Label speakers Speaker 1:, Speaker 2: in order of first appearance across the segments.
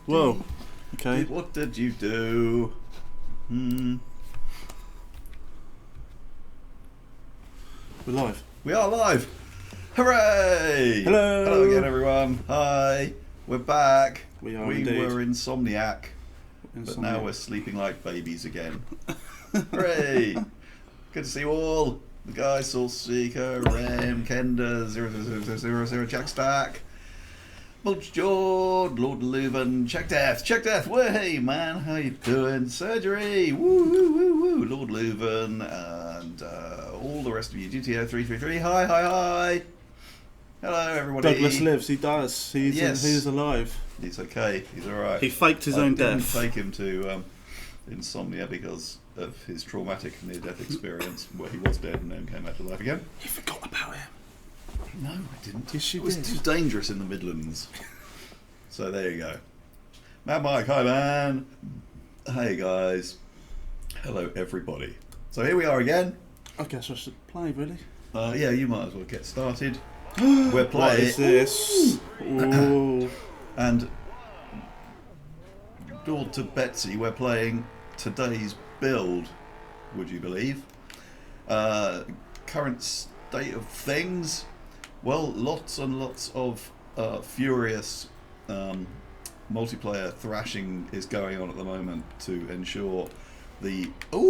Speaker 1: Whoa. Okay.
Speaker 2: What did you do?
Speaker 1: We're live.
Speaker 2: We are live. Hooray!
Speaker 1: Hello.
Speaker 2: Hello again, everyone. Hi. We're back.
Speaker 1: We are
Speaker 2: We
Speaker 1: indeed.
Speaker 2: were insomniac, but now we're sleeping like babies again. Hooray! Good to see you all. The guy, Soul Seeker, Rem, Kenda, 0000, Jack Stack, Mulch Jord, Lord Leuven, Check Death, way man, how you doing? Surgery, woo woo woo woo, Lord Leuven, and all the rest of you, GTO 333, hi. Hello everybody.
Speaker 1: Douglas lives, he does. He's alive.
Speaker 2: He's okay, he's alright.
Speaker 1: He faked his own
Speaker 2: I
Speaker 1: death.
Speaker 2: didn't take him to insomnia because of his traumatic near-death experience where he was dead and then came back to life again.
Speaker 1: You forgot about him.
Speaker 2: No, I didn't.
Speaker 1: Yes, you
Speaker 2: It was
Speaker 1: did.
Speaker 2: too dangerous in the Midlands. So there you go. Mad Mike, hi man. Hey guys. Hello everybody. So here we are again.
Speaker 1: I guess I should play, really.
Speaker 2: Yeah, you might as well get started. We're playing.
Speaker 1: What is this? Ooh.
Speaker 2: And Lord to Betsy, we're playing today's build, would you believe? Current state of things? Well, lots and lots of furious multiplayer thrashing is going on at the moment to ensure the
Speaker 1: That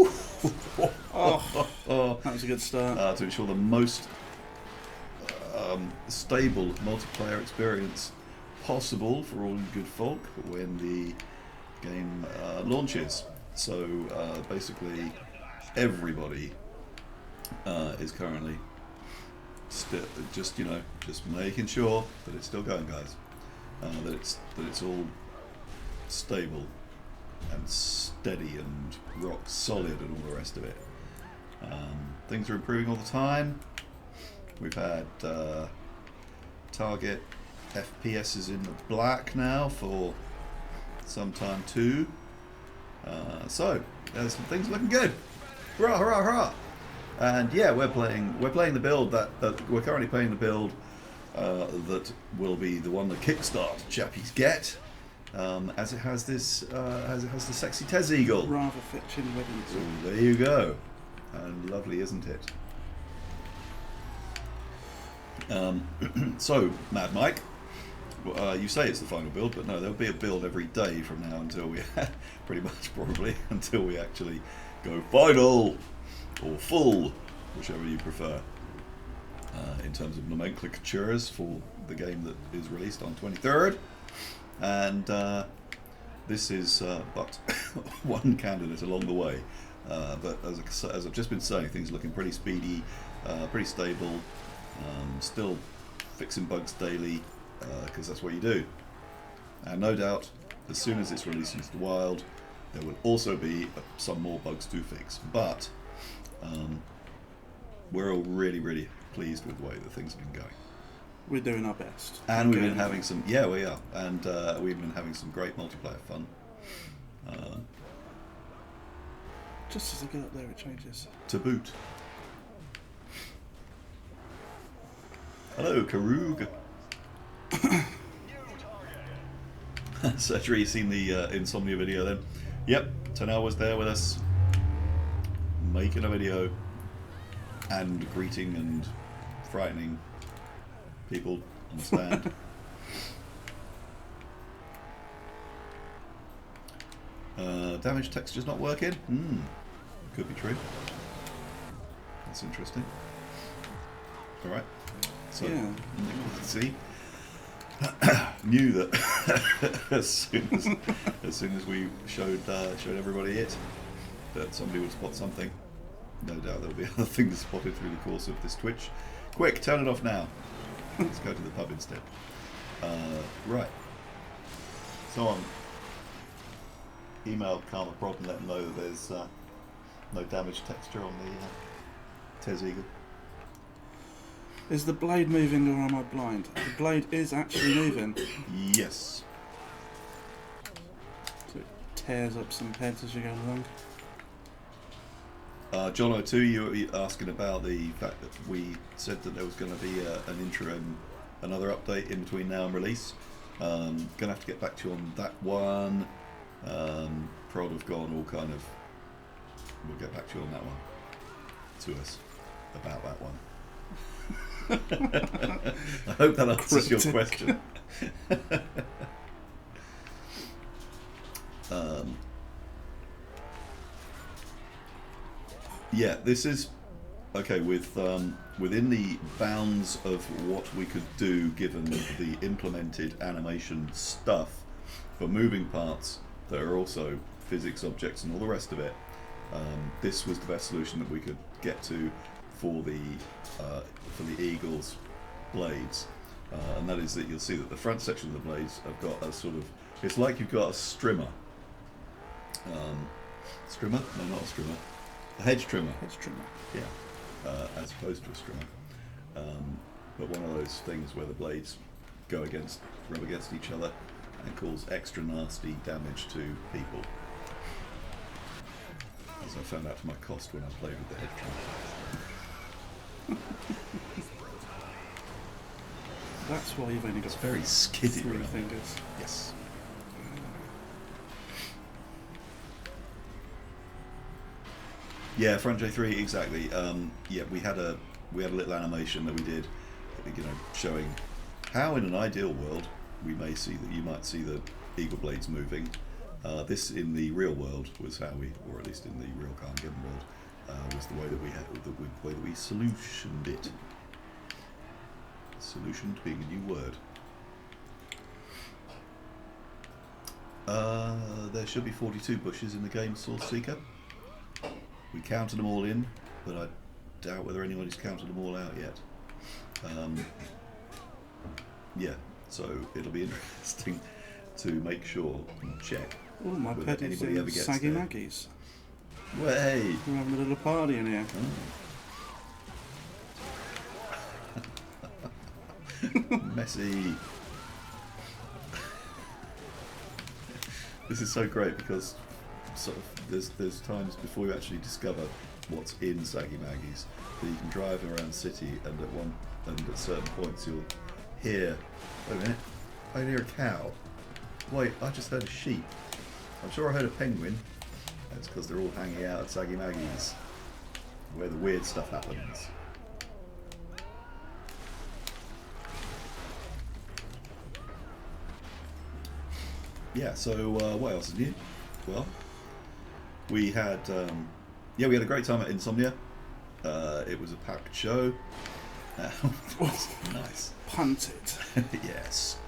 Speaker 1: was a good start.
Speaker 2: to ensure the most stable multiplayer experience possible for all good folk when the game launches. So basically everybody is currently just making sure that it's still going, guys, that it's all stable and steady and rock solid and all the rest of it. Things are improving all the time. We've had target FPS is in the black now for some time too. So there's some things looking good. Hurrah, hurrah, hurrah! And yeah, we're playing the build that we're currently playing the build that will be the one that Kickstart chappies get, as it has this as it has the sexy Tez Eagle.
Speaker 1: Rather fetching wedding.
Speaker 2: So there you go, and lovely, isn't it? So Mad Mike, you say it's the final build, but no, there'll be a build every day from now until we pretty much probably until we actually go final or full, whichever you prefer, in terms of nomenclatures for the game that is released on 23rd. And this is but one candidate along the way, but as I've just been saying, things are looking pretty speedy, pretty stable, still fixing bugs daily, because that's what you do. And no doubt, as soon as it's released into the wild, there will also be some more bugs to fix. But we're all really pleased with the way that things have been going.
Speaker 1: We're doing our best.
Speaker 2: And we've been having some, we are. And we've been having some great multiplayer fun.
Speaker 1: Just as I get up there, it changes.
Speaker 2: To boot. Hello, Karug. Surgery, you seen the Insomnia video then? Yep, Tanel was there with us, making a video and greeting and frightening people on the stand. Damage texture's not working? Could be true. That's interesting. Alright. So,
Speaker 1: yeah.
Speaker 2: See? Knew that as soon as we showed everybody it, that somebody would spot something. No doubt there'll be other things spotted through the course of this Twitch. Quick, turn it off now. Let's go to the pub instead. Right. Someone emailed Carmageddon and let them know that there's no damage texture on the Tez Eagle.
Speaker 1: Is the blade moving or am I blind? The blade is actually moving.
Speaker 2: Yes.
Speaker 1: So it tears up some heads as you go along.
Speaker 2: John O2, you were asking about the fact that we said that there was going to be an interim, another update in between now and release. Gonna have to get back to you on that one. Prod have gone all kind of. We'll get back to you on that one. To us about that one. I hope that answers your question. Yeah, this is okay with within the bounds of what we could do given the implemented animation stuff for moving parts that are also physics objects and all the rest of it. This was the best solution that we could get to for the eagle's blades, and that is that you'll see that the front section of the blades have got a sort of, it's like you've got a strimmer. Strimmer? No, not a strimmer. A hedge trimmer.
Speaker 1: Hedge trimmer.
Speaker 2: Yeah, as opposed to a strimmer. But one of those things where the blades rub against each other and cause extra nasty damage to people. As I found out to my cost when I played with the hedge trimmer.
Speaker 1: That's why you've only got
Speaker 2: It's very skiddy.
Speaker 1: 3 fingers.
Speaker 2: Yes. Yeah, front J3 exactly. Yeah, we had a little animation that we did, showing how in an ideal world we may see that you might see the eagle blades moving. This in the real world was how we, or at least in the real Carmageddon world, was the way that we had, the way that we solutioned it. Solutioned being a new word. There should be 42 bushes in the game, Source Seeker. We counted them all in, but I doubt whether anybody's counted them all out yet. Yeah, so it'll be interesting to make sure and check.
Speaker 1: Oh, my
Speaker 2: whether
Speaker 1: pet is
Speaker 2: anybody ever gets
Speaker 1: Saggy
Speaker 2: there.
Speaker 1: Maggies.
Speaker 2: Well, hey!
Speaker 1: We're having a little party in here.
Speaker 2: Oh. Messy. This is so great because sort of there's times before you actually discover what's in Saggy Maggie's that you can drive around the city, and at certain points you'll hear, wait a minute, I hear a cow. Wait, I just heard a sheep. I'm sure I heard a penguin. That's because they're all hanging out at Saggy Maggie's, where the weird stuff happens. Yeah, so what else is new? Well, we had a great time at Insomnia. It was a packed show. Nice.
Speaker 1: Punted.
Speaker 2: Yes.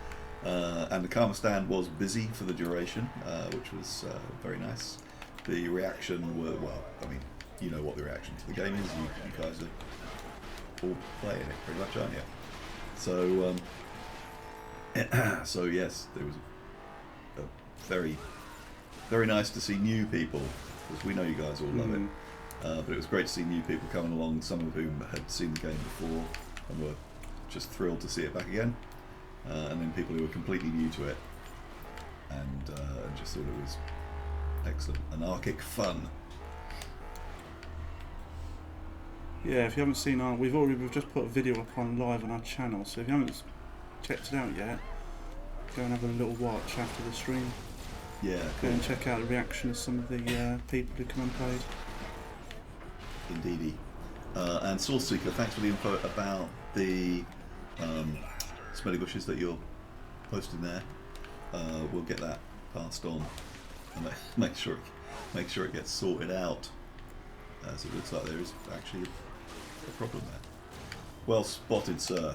Speaker 2: And the Karma stand was busy for the duration, which was very nice. The reaction were, well, I mean, you know what the reaction to the game is. You guys are all playing it pretty much, aren't you? So, so yes, there was a very, very nice to see new people, because we know you guys all love it. But it was great to see new people coming along, some of whom had seen the game before and were just thrilled to see it back again. And then people who were completely new to it and just thought it was excellent, anarchic fun.
Speaker 1: Yeah, if you haven't seen we've just put a video up on live on our channel, so if you haven't checked it out yet, go and have a little watch after the stream.
Speaker 2: Yeah,
Speaker 1: Go
Speaker 2: cool.
Speaker 1: and check out the reaction of some of the people who come and played.
Speaker 2: Indeedy. And Source Seeker, thanks for the info about the smelly bushes that you're posting there. We'll get that passed on and make sure it gets sorted out, as it looks like there is actually a problem there. Well spotted, sir.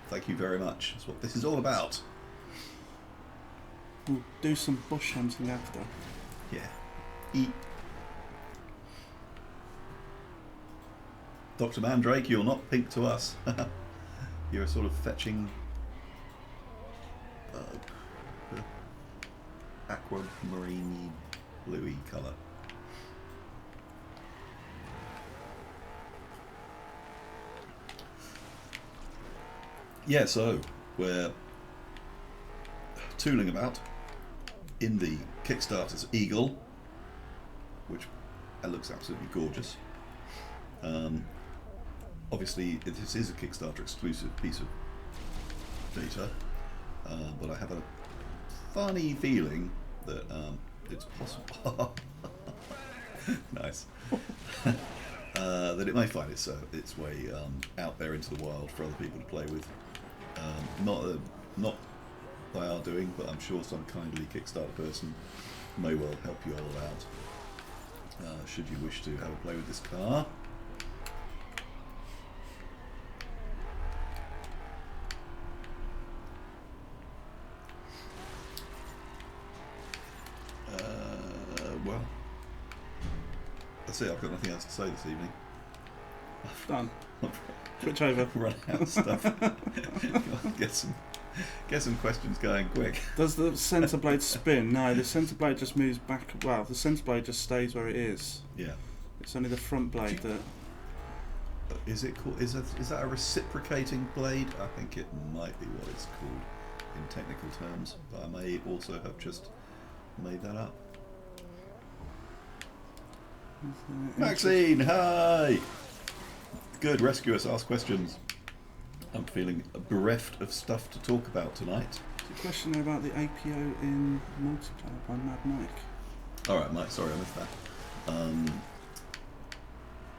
Speaker 2: Thank you very much. That's what this is all about.
Speaker 1: We'll do some bush hunting after.
Speaker 2: Yeah. Eat. Dr. Mandrake, you're not pink to us. You're a sort of fetching aquamarine bluey colour. Yeah, so we're tooling about in the Kickstarter's Eagle, which looks absolutely gorgeous. Obviously, this is a Kickstarter exclusive piece of data, but I have a funny feeling that it's possible. Nice. That it may find its way out there into the wild for other people to play with. Not by our doing, but I'm sure some kindly Kickstarter person may well help you all out. Should you wish to have a play with this car. Well, that's it. I've got nothing else to say this evening.
Speaker 1: Done. Switch over.
Speaker 2: Run out of stuff. Get some questions going quick.
Speaker 1: Does the centre blade spin? No, the centre blade just moves back. Well, the centre blade just stays where it is.
Speaker 2: Yeah.
Speaker 1: It's only the front blade that.
Speaker 2: Is it called? Is that a reciprocating blade? I think it might be what it's called in technical terms, but I may also have just made that up. Maxine, hi! Good, rescue us, ask questions. I'm feeling bereft of stuff to talk about tonight.
Speaker 1: There's a question there about the APO in multiplayer by Mad Mike.
Speaker 2: Alright, Mike, sorry I missed that.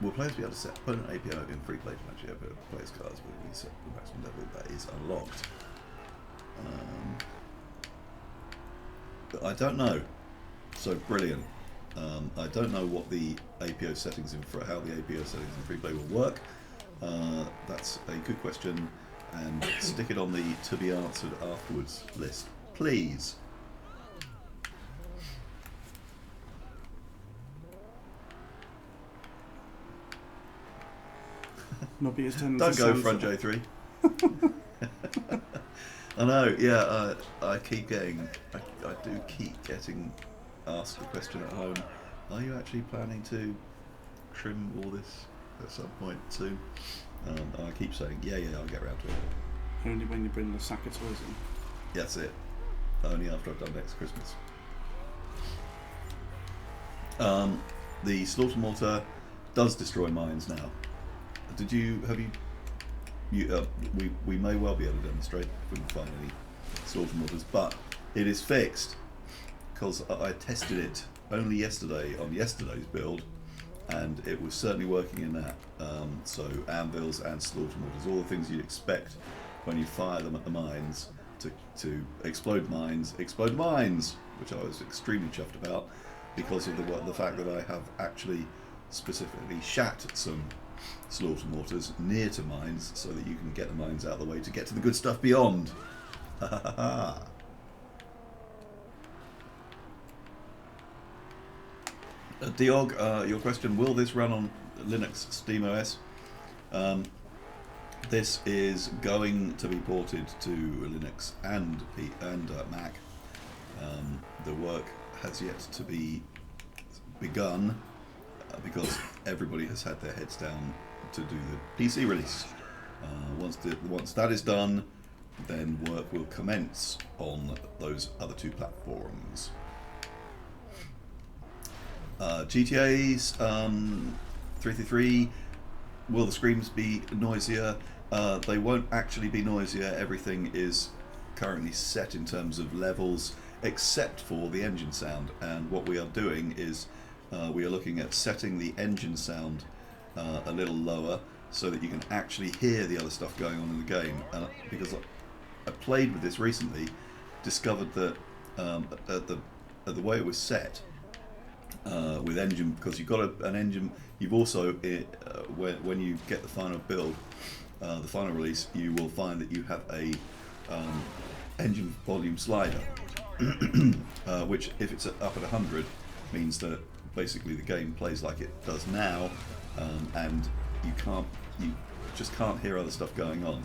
Speaker 2: Will players be able to set opponent APO in free play to match the APO players' cards when we set the maximum level that is unlocked? But I don't know. So brilliant. I don't know what the APO settings how the APO settings in free play will work. That's a good question, and stick it on the to be answered afterwards list, please.
Speaker 1: Nobby is turning
Speaker 2: Don't
Speaker 1: to
Speaker 2: go
Speaker 1: Sansa.
Speaker 2: front J3. I know, yeah, I keep getting, I do keep getting asked the question at home, are you actually planning to trim all this at some point soon? And I keep saying, yeah, I'll get around to it.
Speaker 1: Only when you bring the sack of toys in.
Speaker 2: That's it. Only after I've done next Christmas. The slaughter mortar does destroy mines now. We may well be able to demonstrate if we can find any slaughter mortars, but it is fixed because I tested it only yesterday on yesterday's build, and it was certainly working in that. So anvils and slaughter mortars, all the things you'd expect when you fire them at the mines to explode mines, which I was extremely chuffed about because of the fact that I have actually specifically shat some slaughter mortars near to mines so that you can get the mines out of the way to get to the good stuff beyond. Diog, your question, will this run on Linux SteamOS? This is going to be ported to Linux and Mac. The work has yet to be begun because everybody has had their heads down to do the PC release. Once that is done, then work will commence on those other two platforms. GTA's 333, will the screams be noisier? They won't actually be noisier. Everything is currently set in terms of levels except for the engine sound, and what we are doing is we are looking at setting the engine sound a little lower so that you can actually hear the other stuff going on in the game. And because I played with this recently, discovered that at the way it was set with engine, because you've got an engine, you've also when you get the final build, the final release, you will find that you have a engine volume slider, which if it's up at 100 means that basically the game plays like it does now, and you just can't hear other stuff going on.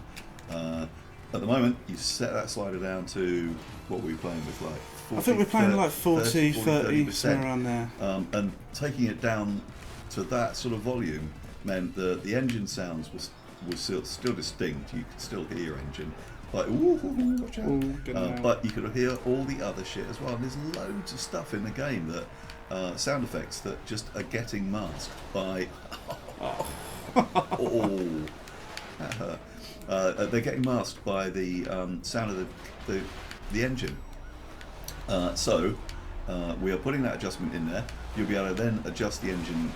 Speaker 2: At the moment, you set that slider down to what we're playing with, like 40,
Speaker 1: I think we're playing
Speaker 2: 30,
Speaker 1: like 40, 30,
Speaker 2: 30%,
Speaker 1: somewhere around there.
Speaker 2: And taking it down to that sort of volume meant that the engine sounds was still distinct. You could still hear your engine, like ooh, watch out.
Speaker 1: Ooh,
Speaker 2: but you could hear all the other shit as well. And there's loads of stuff in the game that sound effects that just are getting masked by. Oh, that hurt. they're getting masked by the sound of the engine. So we are putting that adjustment in there. You'll be able to then adjust the engine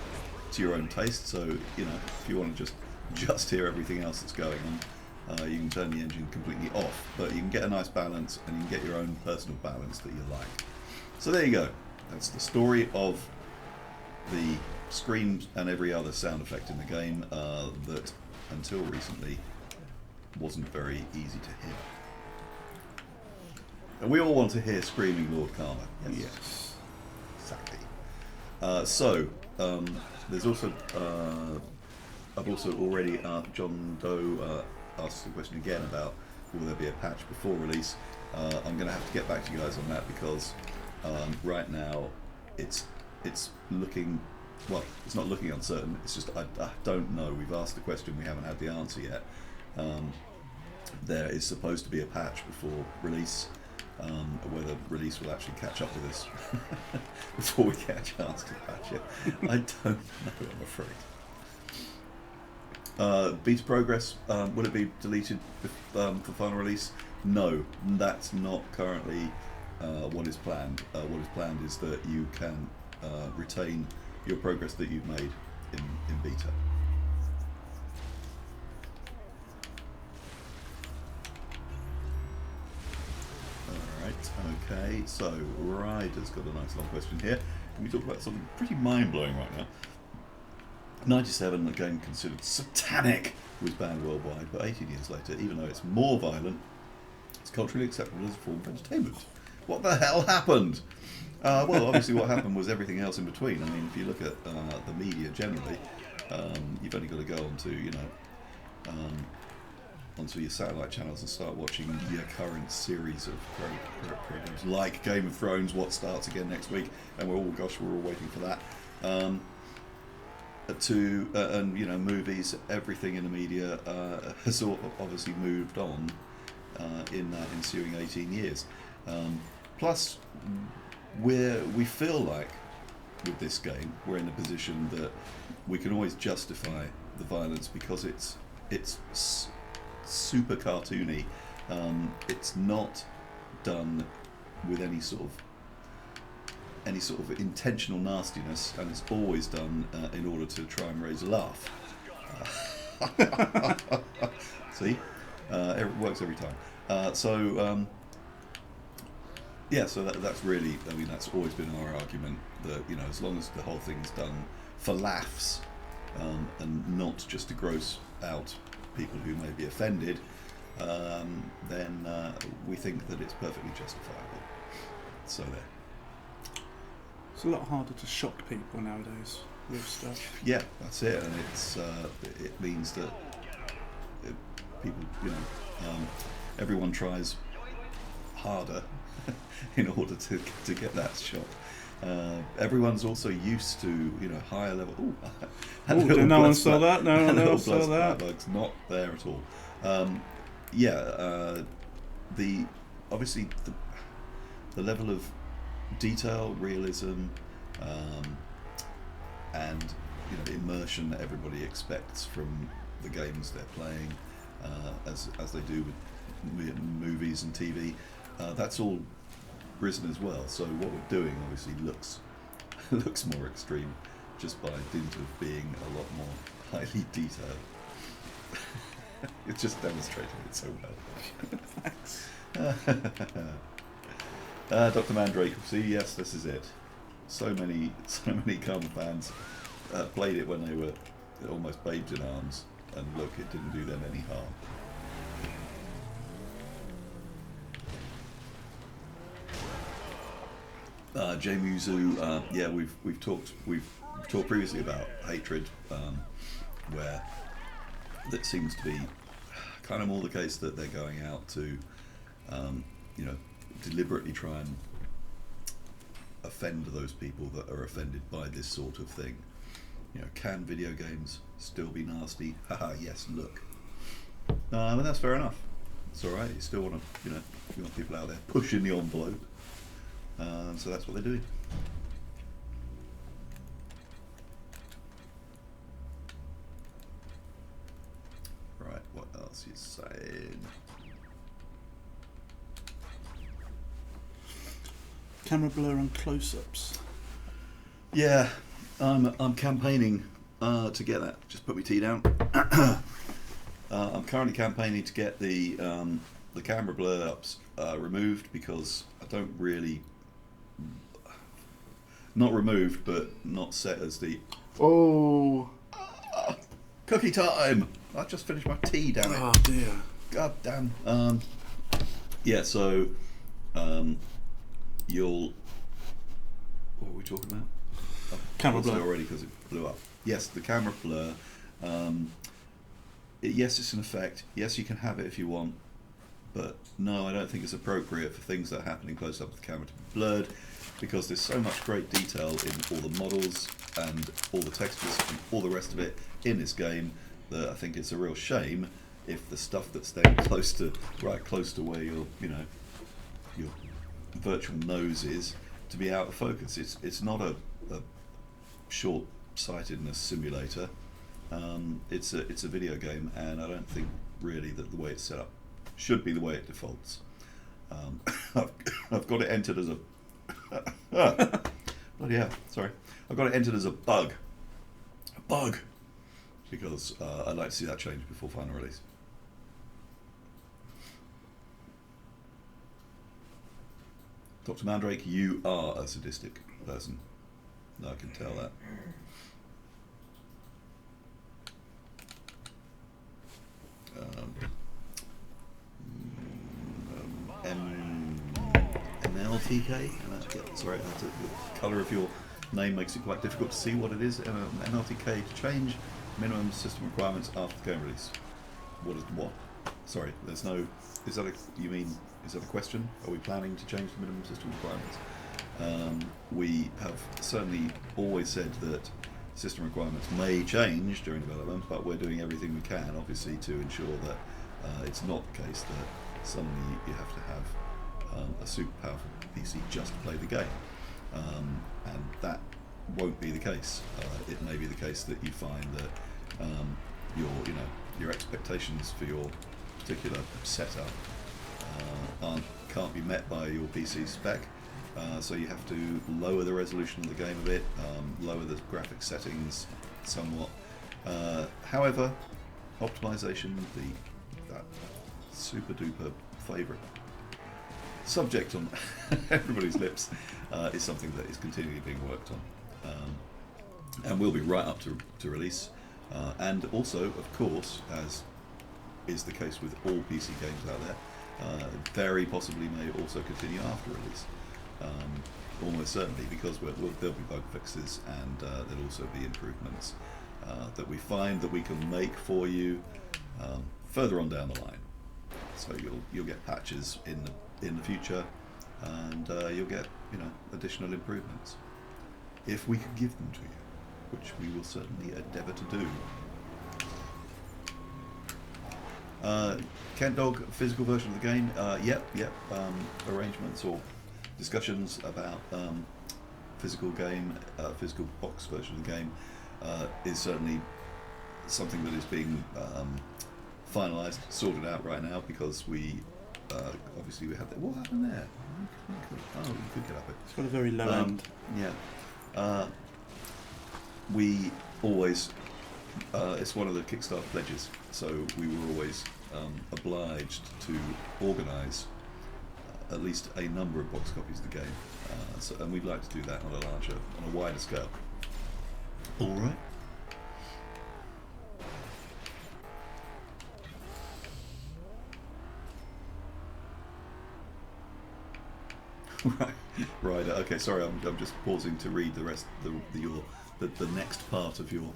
Speaker 2: to your own taste. So if you want to just hear everything else that's going on, you can turn the engine completely off. But you can get a nice balance, and you can get your own personal balance that you like. So there you go. That's the story of the screams and every other sound effect in the game that until recently wasn't very easy to hear. And we all want to hear screaming Lord Karma.
Speaker 1: Yes.
Speaker 2: Exactly. There's also I've also already John Doe asked the question again about will there be a patch before release. I'm going to have to get back to you guys on that because right now it's looking, well, it's not looking uncertain, it's just I don't know. We've asked the question, we haven't had the answer yet. There is supposed to be a patch before release. Whether release will actually catch up with us before we get a chance to patch it, I don't know, I'm afraid. Beta progress, will it be deleted for final release? No, that's not currently what is planned. What is planned is that you can retain your progress that you've made in beta. Okay, so Ryder's got a nice long question here. Can we talk about something pretty mind-blowing right now? 97, the game considered satanic, was banned worldwide, but 18 years later, even though it's more violent, it's culturally acceptable as a form of entertainment. What the hell happened? Well, obviously what happened was everything else in between. I mean, if you look at the media generally, you've only got to go onto your satellite channels and start watching your current series of programs like Game of Thrones, what starts again next week, and we're all waiting for that. And movies, everything in the media has obviously moved on in that ensuing 18 years. Plus, we feel like with this game we're in a position that we can always justify the violence because it's super cartoony. It's not done with any sort of intentional nastiness, and it's always done in order to try and raise a laugh. See, it works every time. So that's really, I mean, that's always been our argument that as long as the whole thing's done for laughs and not just to gross out people who may be offended, then we think that it's perfectly justifiable. So there.
Speaker 1: It's a lot harder to shock people nowadays with stuff.
Speaker 2: Yeah, that's it, and it means that people, everyone tries harder in order to get that shot. Everyone's also used to higher level.
Speaker 1: No one saw that. No one saw that.
Speaker 2: Bugs not there at all. Obviously the level of detail, realism, and immersion that everybody expects from the games they're playing, as they do with movies and TV, that's all risen as well. So what we're doing obviously looks more extreme just by dint of being a lot more highly detailed. It's just demonstrating it so well.
Speaker 1: Thanks.
Speaker 2: Dr. Mandrake, see, yes, this is it. So many Karma fans played it when they were almost babes in arms, and look, it didn't do them any harm. J-Muzu, yeah, we've talked previously about hatred, where that seems to be kind of more the case that they're going out to, deliberately try and offend those people that are offended by this sort of thing. Can video games still be nasty? Haha, yes, look. And that's fair enough. It's all right. You still want to, you want people out there pushing the envelope. So that's what they're doing. Right, what else? he's saying.
Speaker 1: Camera blur and close-ups.
Speaker 2: Yeah, I'm campaigning to get that. Just put my tea down. I'm currently campaigning to get the camera blur ups removed because I don't really, not removed, but not set as the.
Speaker 1: Oh,
Speaker 2: Cookie time! I just finished my tea, damn it.
Speaker 1: oh dear.
Speaker 2: God damn. Yeah, so you'll. What were we talking about?
Speaker 1: Camera blur.
Speaker 2: Already because it blew up. Yes, the camera blur. Yes, it's an effect. Yes, you can have it if you want. But no, I don't think it's appropriate for things that are happening close up with the camera to be blurred because there's so much great detail in all the models and all the textures and all the rest of it in this game that I think it's a real shame if the stuff that's then close to where your virtual nose is to be out of focus. It's not a short-sightedness simulator. It's a video game, and I don't think really that the way it's set up should be the way it defaults. I've got it entered as a bloody hell, sorry. I've got it entered as a bug, because I'd like to see that change before final release. Dr. Mandrake, you are a sadistic person. I can tell that. MLTK? Sorry, the colour of your name makes it quite difficult to see what it is. MLTK to change minimum system requirements after the game release. What? Sorry, there's no. Is that a question? Are we planning to change the minimum system requirements? We have certainly always said that system requirements may change during development, but we're doing everything we can, obviously, to ensure that it's not the case that suddenly you have to have a super powerful PC just to play the game, and that won't be the case. It may be the case that you find that your expectations for your particular setup can't be met by your PC spec. So you have to lower the resolution of the game a bit, lower the graphics settings somewhat. However, optimization, that super duper favourite subject on everybody's lips, is something that is continually being worked on, and will be right up to release. And also, of course, as is the case with all PC games out there, very possibly may also continue after release. Almost certainly, because there'll be bug fixes, and there'll also be improvements that we find that we can make for you further on down the line. So you'll get patches in the future, and you'll get additional improvements if we can give them to you, which we will certainly endeavour to do. Kent Dog, physical version of the game. Yep. Arrangements or discussions about physical box version of the game is certainly something that is being finalised, sorted out right now, because we obviously we have that. What happened there? Oh, you could get up it.
Speaker 1: It's got a very low end.
Speaker 2: Yeah. We always. It's one of the Kickstarter pledges, so we were always obliged to organise at least a number of box copies of the game, and we'd like to do that on a wider scale. All right. Right. Okay. Sorry, I'm just pausing to read the rest, the next part of your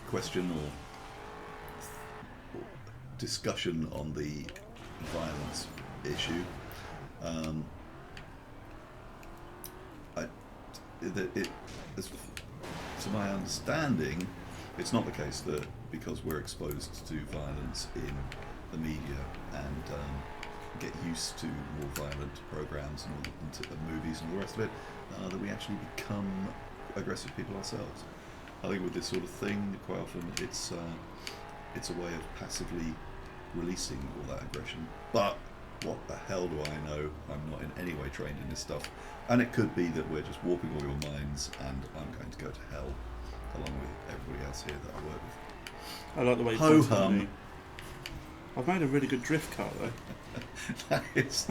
Speaker 2: question or discussion on the violence issue. To my understanding, it's not the case that because we're exposed to violence in the media and get used to more violent programs and movies and all the rest of it, that we actually become aggressive people ourselves. I think with this sort of thing, quite often it's a way of passively releasing all that aggression. But what the hell do I know? I'm not in any way trained in this stuff. And it could be that we're just warping all your minds and I'm going to go to hell along with everybody else here that I work with.
Speaker 1: I like the way you
Speaker 2: Ho
Speaker 1: pointed at
Speaker 2: hum.
Speaker 1: me. I've made a really good drift car though.
Speaker 2: that is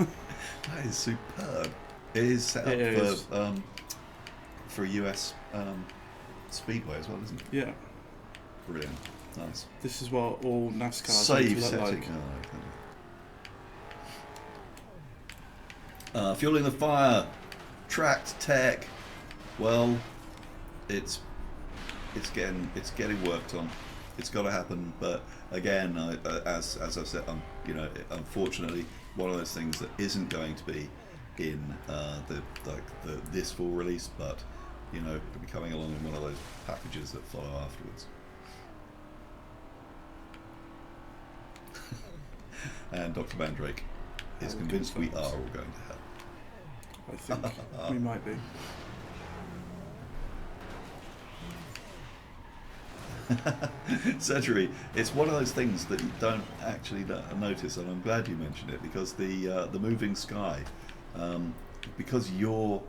Speaker 2: superb. It is set up for a US speedway as well, isn't it?
Speaker 1: Yeah.
Speaker 2: Brilliant. Nice.
Speaker 1: This is what all NASCAR
Speaker 2: Save
Speaker 1: look
Speaker 2: setting.
Speaker 1: like.
Speaker 2: Oh, okay. Fueling the fire. Tracked tech. Well, it's getting worked on. It's got to happen, but again, as I've said, unfortunately, one of those things that isn't going to be in this full release, but it'll be coming along in one of those packages that follow afterwards. And Dr. Mandrake is convinced we are all going to hell.
Speaker 1: I think we might be.
Speaker 2: Surgery. It's one of those things that you don't actually notice, and I'm glad you mentioned it, because the moving sky, because you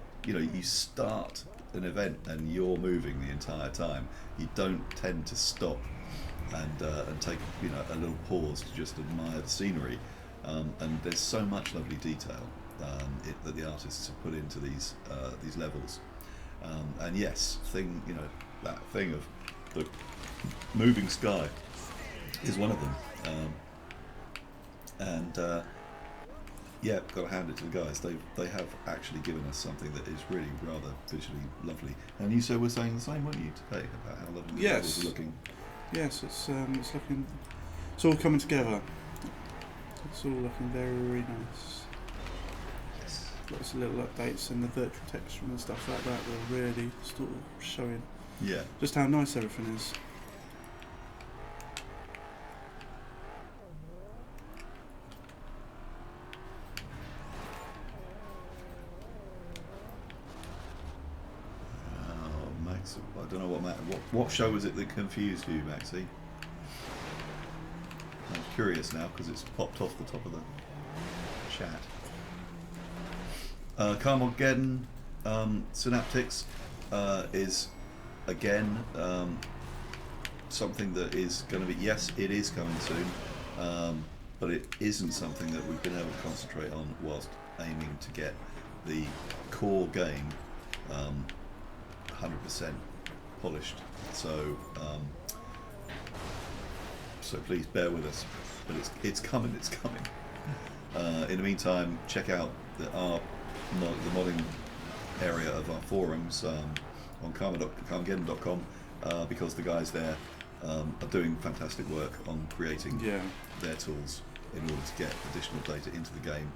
Speaker 2: start an event and you're moving the entire time, you don't tend to stop and take a little pause to just admire the scenery, and there's so much lovely detail that the artists have put into these levels, and yes, that thing of the moving sky is one of them, got to hand it to the guys. They have actually given us something that is really rather visually lovely. And you were saying the same, weren't you, today, about how lovely the levels are looking?
Speaker 1: Yes, it's looking. It's all coming together. It's all looking very nice.
Speaker 2: Yes.
Speaker 1: Lots of little updates and the virtual texture and stuff like that. They're really sort of showing just how nice everything is.
Speaker 2: Max, I don't know what show was it that confused you, Maxie? I'm curious now because it's popped off the top of the chat. Carmageddon, Synaptics is again something that is going to be, yes, it is coming soon, but it isn't something that we've been able to concentrate on whilst aiming to get the core game 100% polished. So please bear with us, but it's coming. In the meantime, check out the modding area of our forums on Carmageddon.com, because the guys there are doing fantastic work on creating their tools in order to get additional data into the game,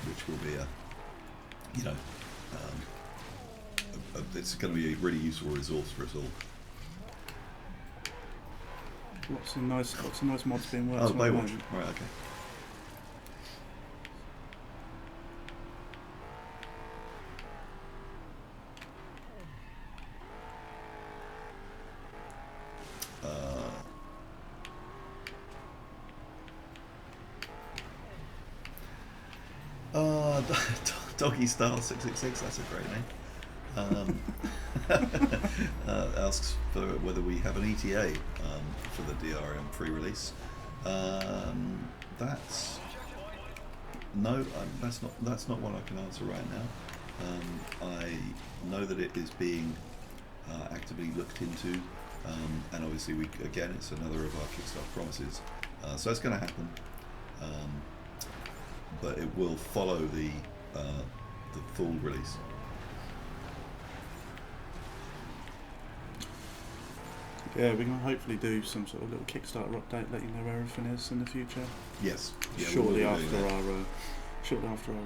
Speaker 2: which will be it's going to be a really useful resource for us all.
Speaker 1: Lots of nice mods being worked on.
Speaker 2: Oh, Baywatch. Right, okay. Doggy Style 666, that's a great name. Asks for whether we have an ETA for the DRM pre-release. That's not one I can answer right now. I know that it is being actively looked into, and obviously it's another of our Kickstarter promises. So it's going to happen, but it will follow the full release.
Speaker 1: Yeah, we can hopefully do some sort of little Kickstarter update, let you know where everything is in the future.
Speaker 2: Yes. Yeah,
Speaker 1: shortly after our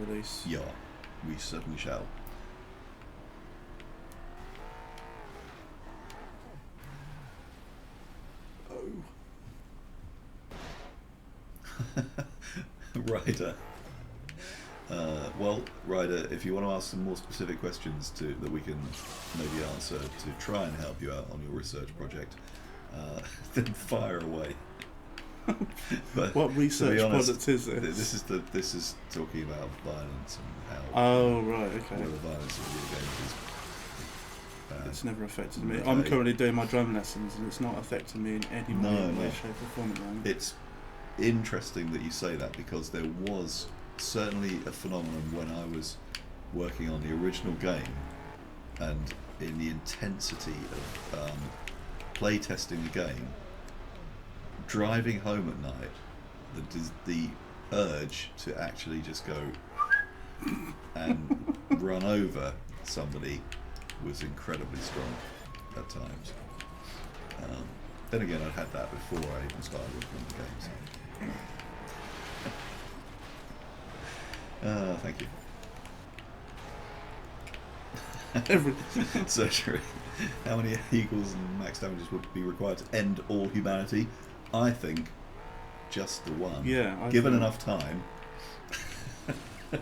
Speaker 1: release.
Speaker 2: Yeah, we certainly shall. Ryder. Well, Ryder, if you want to ask some more specific questions that we can maybe answer to try and help you out on your research project, then fire away. But
Speaker 1: What
Speaker 2: to be
Speaker 1: research
Speaker 2: honest,
Speaker 1: product is this?
Speaker 2: This is talking about violence and how
Speaker 1: Oh right, okay.
Speaker 2: where the violence in video games is bad.
Speaker 1: It's never affected me.
Speaker 2: Okay.
Speaker 1: I'm currently doing my drum lessons, and it's not affecting me in any way, shape, or form at the moment.
Speaker 2: It's interesting that you say that, because there was certainly a phenomenon when I was working on the original game, and in the intensity of play testing the game, driving home at night, the urge to actually just go and run over somebody was incredibly strong at times. Then again, I'd had that before I even started working on the game. So. Thank you.
Speaker 1: Everything.
Speaker 2: Surgery. How many equals and max damages would be required to end all humanity? I think just the one.
Speaker 1: Yeah.
Speaker 2: Given enough time. If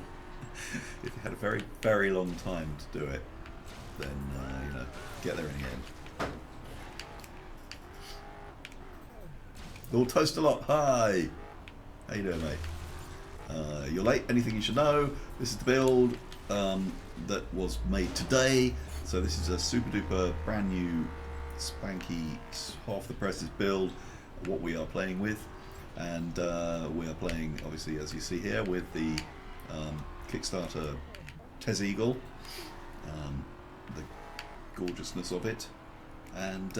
Speaker 2: you had a very, very long time to do it, then get there in the end. All toast a lot. Hi. How you doing, mate? You're late. Anything you should know? This is the build that was made today. So this is a super duper brand new, spanky, half the presses build. What we are playing with, and we are playing, obviously, as you see here, with the Kickstarter Tez Eagle, the gorgeousness of it, and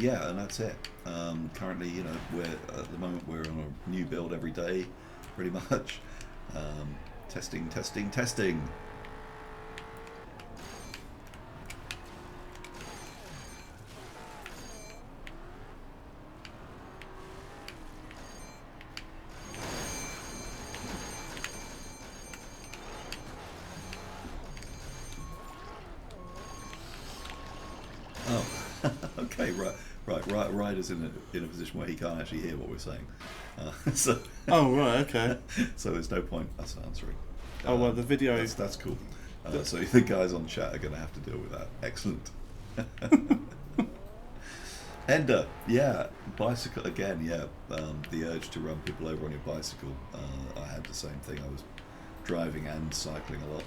Speaker 2: yeah, and that's it. Currently, we're at the moment we're on a new build every day, pretty much. Testing. Okay, right. Ryder's in a position where he can't actually hear what we're saying. So.
Speaker 1: Oh right, okay.
Speaker 2: So there's no point us answering.
Speaker 1: Oh well, the video.
Speaker 2: That's cool. So the guys on chat are going to have to deal with that. Excellent. Ender, yeah, bicycle again. Yeah, the urge to run people over on your bicycle. I had the same thing. I was driving and cycling a lot.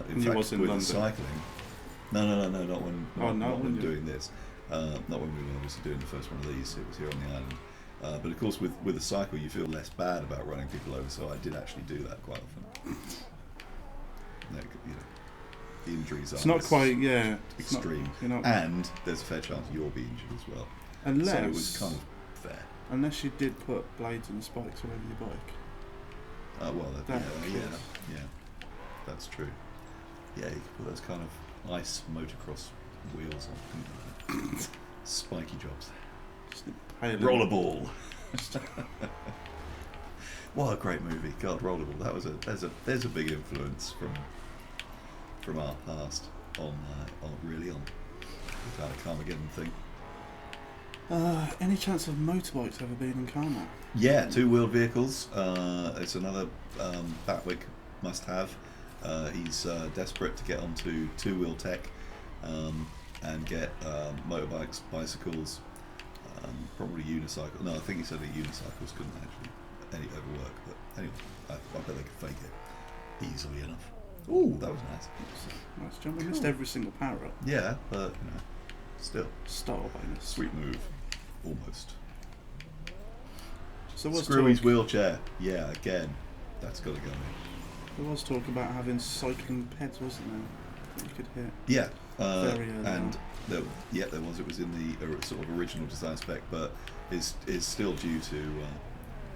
Speaker 2: In fact,
Speaker 1: was in
Speaker 2: with
Speaker 1: London.
Speaker 2: the cycling. No, not when. Not when doing this. Not when we were obviously doing the first one of these. It was here on the island. But of course, with a cycle, you feel less bad about running people over. So I did actually do that quite often. The injuries are.
Speaker 1: It's not quite, yeah.
Speaker 2: Extreme, and there's a fair chance you'll be injured as well.
Speaker 1: Unless.
Speaker 2: So it was kind of fair.
Speaker 1: Unless you did put blades and spikes all over your bike.
Speaker 2: Well, yeah, that's true. Yeah, you could put those kind of ice motocross wheels on. Spiky jobs. Rollerball. What a great movie! God, Rollerball. There's a big influence from our past on the kind of Carmageddon thing.
Speaker 1: Any chance of motorbikes ever being in Carmageddon?
Speaker 2: Yeah, two-wheeled vehicles. It's another Batwick must-have. He's desperate to get onto two-wheel tech and get motorbikes, bicycles, probably unicycles. No, I think he said that unicycles couldn't actually ever work. But anyway, I bet they could fake it easily enough. Ooh, that was nice.
Speaker 1: Nice jump. I missed every single power up.
Speaker 2: Yeah, but still.
Speaker 1: Style bonus.
Speaker 2: Sweet move. Almost.
Speaker 1: So was
Speaker 2: Screwy's wheelchair. Yeah, again. That's got to go in.
Speaker 1: There was talk about having cycling peds, wasn't there? That you could hit.
Speaker 2: Yeah.
Speaker 1: Very early
Speaker 2: and there was. It was in the sort of original design spec, but is still due to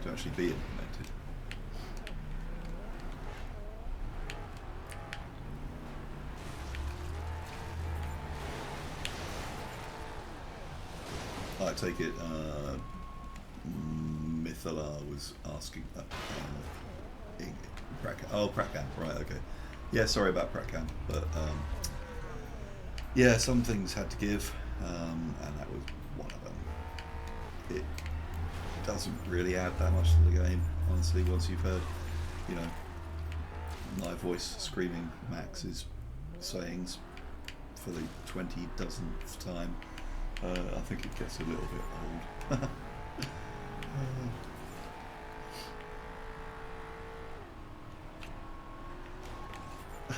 Speaker 2: actually be implemented. I take it Mithalar was asking Prakan, right, okay. Yeah, sorry about Prakan, but yeah, some things had to give, and that was one of them. It doesn't really add that much to the game, honestly, once you've heard, my voice screaming Max's sayings for the 20,000th time. I think it gets a little bit old.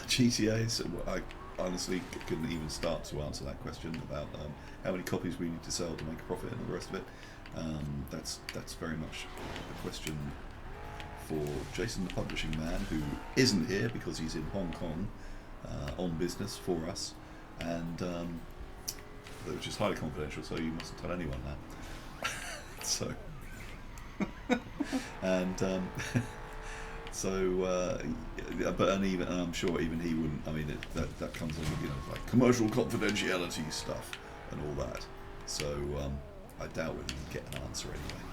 Speaker 2: GTA, so I honestly couldn't even start to answer that question about how many copies we need to sell to make a profit and the rest of it. That's very much a question for Jason, the publishing man, who isn't here because he's in Hong Kong on business for us, and which is highly confidential, so you mustn't tell anyone that. So, and so, but and I'm sure even he wouldn't. I mean, that comes in, like commercial confidentiality stuff and all that. So I doubt whether you get an answer anyway.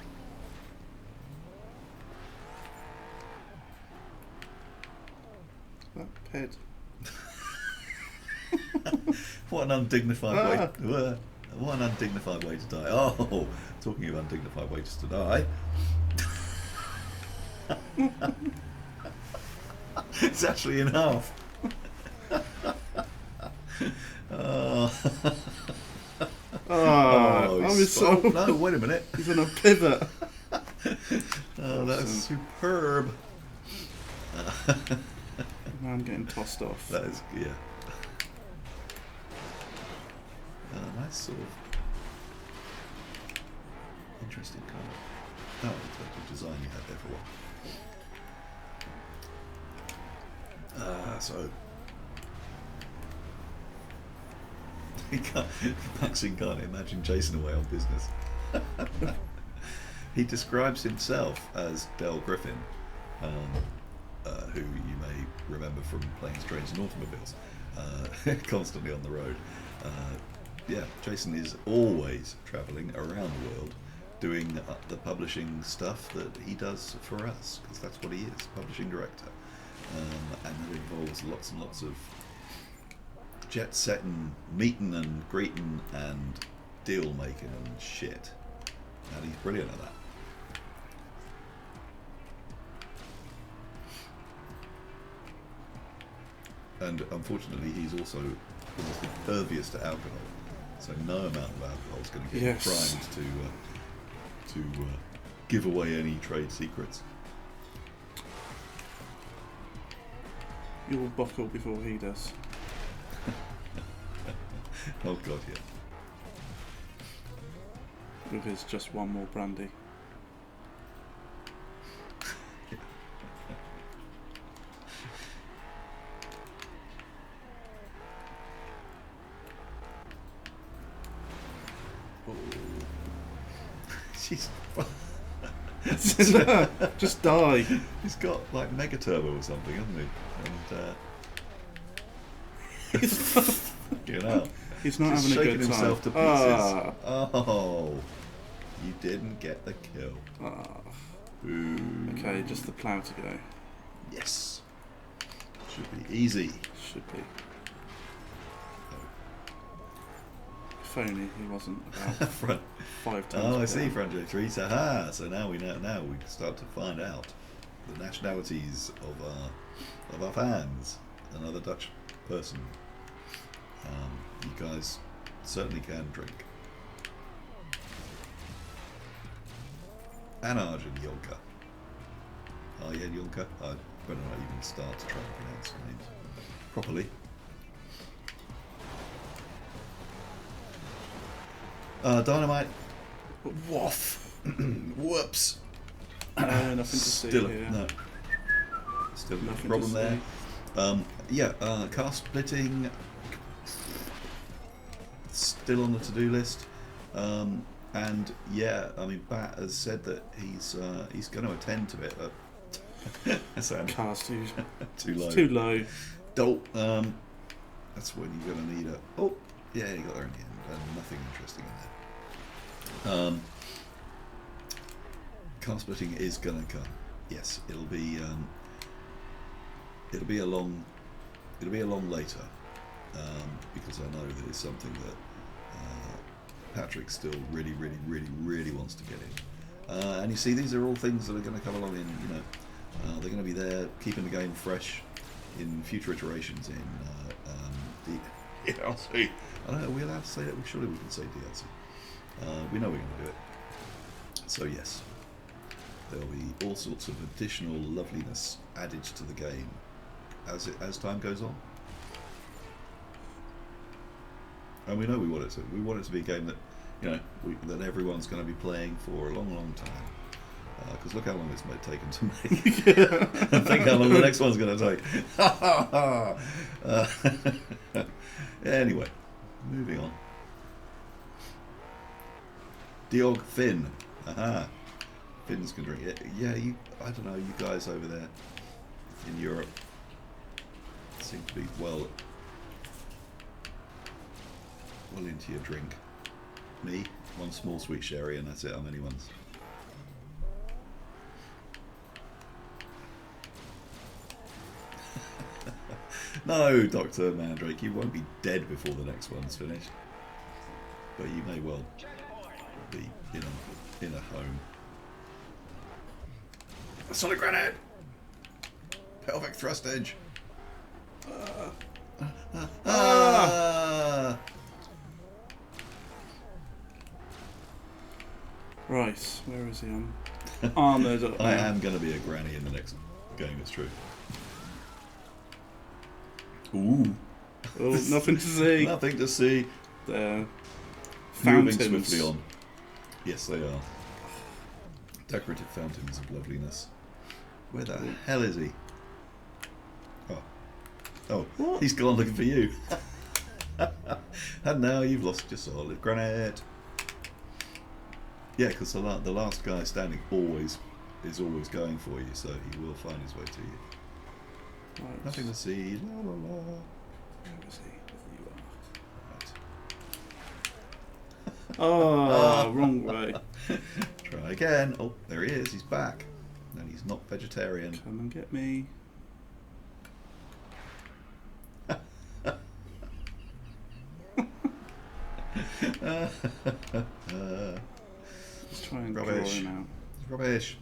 Speaker 1: That ped.
Speaker 2: What an undignified way! What an undignified way to die. Oh, talking of undignified ways to die. It's actually in half. No, wait a minute.
Speaker 1: He's on a pivot.
Speaker 2: Oh, that's superb.
Speaker 1: Now I'm getting tossed off.
Speaker 2: That is, yeah. Nice sort of interesting kind of design you had there for a while. So Maxine can't imagine Jason away on business. He describes himself as Del Griffin, who you may remember from Planes, Trains and Automobiles, constantly on the road. Yeah, Jason is always travelling around the world doing the publishing stuff that he does for us, because that's what he is, publishing director. And that involves lots and lots of jet setting, meeting and greeting and deal making and shit. And he's brilliant at that. And unfortunately, he's also almost impervious to alcohol. So no amount of alcohol is going to get him primed to give away any trade secrets.
Speaker 1: You'll buckle before he does.
Speaker 2: Oh God, yeah.
Speaker 1: With his just one more brandy.
Speaker 2: She's
Speaker 1: just die.
Speaker 2: He's got like mega turbo or something, hasn't he? And you know,
Speaker 1: he's not
Speaker 2: just
Speaker 1: having a
Speaker 2: shaking
Speaker 1: good time.
Speaker 2: himself to pieces. Oh, you didn't get the kill. Ooh.
Speaker 1: Okay, just the plough to go.
Speaker 2: Yes, should be easy.
Speaker 1: Should be. If only he wasn't about
Speaker 2: Front.
Speaker 1: 5 times.
Speaker 2: Oh, I see, front J Trees. Aha! So now we can start to find out the nationalities of our fans. Another Dutch person. You guys certainly can drink. And Arjun Yolka. Oh yeah, Yolka. I better not even start to try and pronounce names properly. Dynamite. Woof. Whoops.
Speaker 1: Nothing to see here.
Speaker 2: No. Still
Speaker 1: Nothing
Speaker 2: a problem
Speaker 1: to
Speaker 2: there. Yeah, car splitting. Still on the to-do list. And yeah, I mean, Bat has said that he's going to attend to it.
Speaker 1: Car's too
Speaker 2: low.
Speaker 1: It's too low.
Speaker 2: Dolt. That's when you're going to need a. Oh, yeah, you got there in the end. And nothing interesting in there. Car splitting is going to come. Yes, it'll be a long later, because I know that it's something that Patrick still really wants to get in. And you see, these are all things that are going to come along in. They're going to be there, keeping the game fresh in future iterations in the DLC. I don't know. Are we allowed to say that? Surely we can say DLC. We know we're going to do it. So yes, there'll be all sorts of additional loveliness added to the game as time goes on. And we know we want it to. We want it to be a game that, you know, that everyone's going to be playing for a long, long time. Because look how long it's taken to make. And think how long the next one's going to take. Anyway, moving on. Diog Finn. Aha. Finns can drink it. Yeah, I don't know, you guys over there in Europe seem to be well into your drink. Me, one small sweet sherry and that's it. How many ones? No, Dr. Mandrake, you won't be dead before the next one's finished. But you may well be in a home. A solid granite! Pelvic thrust edge!
Speaker 1: Right, where is he on? Armoured.
Speaker 2: I am going to be a granny in the next game, it's true. Ooh.
Speaker 1: Oh, nothing to see.
Speaker 2: Nothing to see.
Speaker 1: There.
Speaker 2: Moving
Speaker 1: Fountains.
Speaker 2: swiftly on. Yes, they are. Decorative fountains of loveliness. Where the hell is he? Oh,
Speaker 1: What?
Speaker 2: he's gone looking for you. And now you've lost your solid granite. Yeah, because the last guy standing is always going for you, so he will find his way to you.
Speaker 1: Right.
Speaker 2: Nothing to see. La la la.
Speaker 1: Where is he? There you are.
Speaker 2: Right.
Speaker 1: Oh, wrong way.
Speaker 2: Try again. Oh, there he is. He's back. And he's not vegetarian.
Speaker 1: Come and get me. Let's try and draw
Speaker 2: Rubbish.
Speaker 1: him out.
Speaker 2: Rubbish.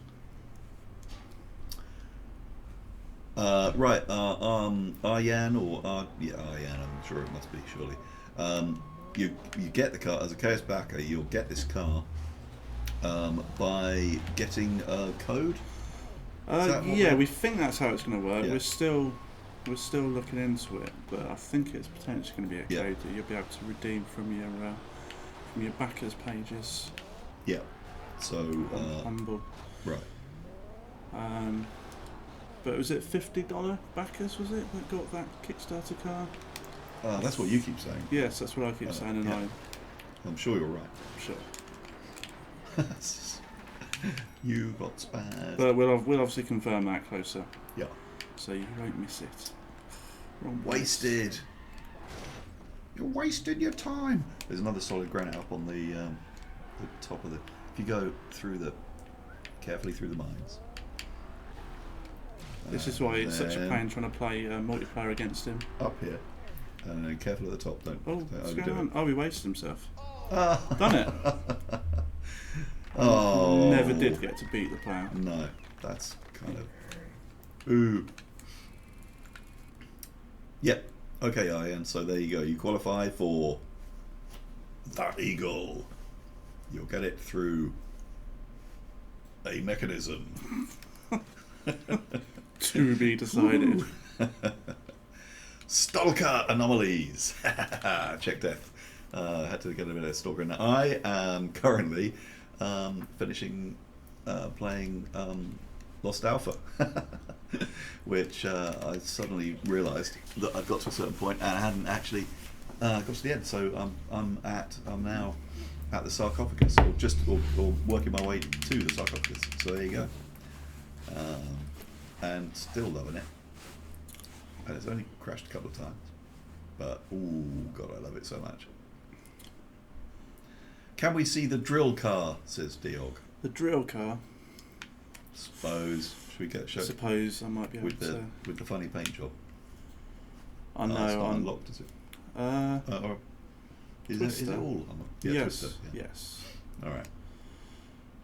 Speaker 2: Right, Aryan or Aryan, I'm sure it must be, surely. You get the car as a chaos backer. You'll get this car by getting a code.
Speaker 1: Yeah, we think that's how it's going to work.
Speaker 2: Yeah.
Speaker 1: We're still looking into it, but I think it's potentially going to be a
Speaker 2: Yeah.
Speaker 1: code that you'll be able to redeem from your backers pages.
Speaker 2: Yeah. So
Speaker 1: Humble.
Speaker 2: right.
Speaker 1: But was it $50 backers? Was it that got that Kickstarter car?
Speaker 2: That's what you keep saying.
Speaker 1: Yes, that's what I keep saying, and
Speaker 2: yeah. I'm sure you're right.
Speaker 1: sure.
Speaker 2: You got spazzed.
Speaker 1: But we'll obviously confirm that closer,
Speaker 2: Yeah.
Speaker 1: so you won't miss it. Wrong
Speaker 2: Wasted. You're wasting your time. There's another solid granite up on the top of the. If you go carefully through the mines.
Speaker 1: This is why it's such a
Speaker 2: then
Speaker 1: pain trying to play multiplayer against him.
Speaker 2: Up here, and then careful at the top. Don't
Speaker 1: What's
Speaker 2: overdo
Speaker 1: going on?
Speaker 2: it.
Speaker 1: Oh, he wasted himself.
Speaker 2: Ah.
Speaker 1: Done it.
Speaker 2: Oh.
Speaker 1: Never did get to beat the player.
Speaker 2: No, that's kind of. Ooh. Yep. Okay, Ian. So there you go. You qualify for the Eagle. You'll get it through a mechanism.
Speaker 1: To be decided.
Speaker 2: Stalker anomalies. Check death. Had to get a bit of stalker in that. I am currently finishing playing Lost Alpha, which I suddenly realised that I'd got to a certain point and I hadn't actually got to the end. So I'm now at the sarcophagus, or working my way to the sarcophagus. So there you go. And still loving it. And it's only crashed a couple of times, but ooh, God, I love it so much. Can we see the drill car? Says Diog.
Speaker 1: The drill car.
Speaker 2: Suppose. Should we get
Speaker 1: I
Speaker 2: shown
Speaker 1: suppose I might be able
Speaker 2: with the funny paint job?
Speaker 1: I
Speaker 2: It's
Speaker 1: know.
Speaker 2: not unlocked, is it? Or is it all unlocked? Yeah,
Speaker 1: yes.
Speaker 2: Twister, yeah.
Speaker 1: Yes.
Speaker 2: All right.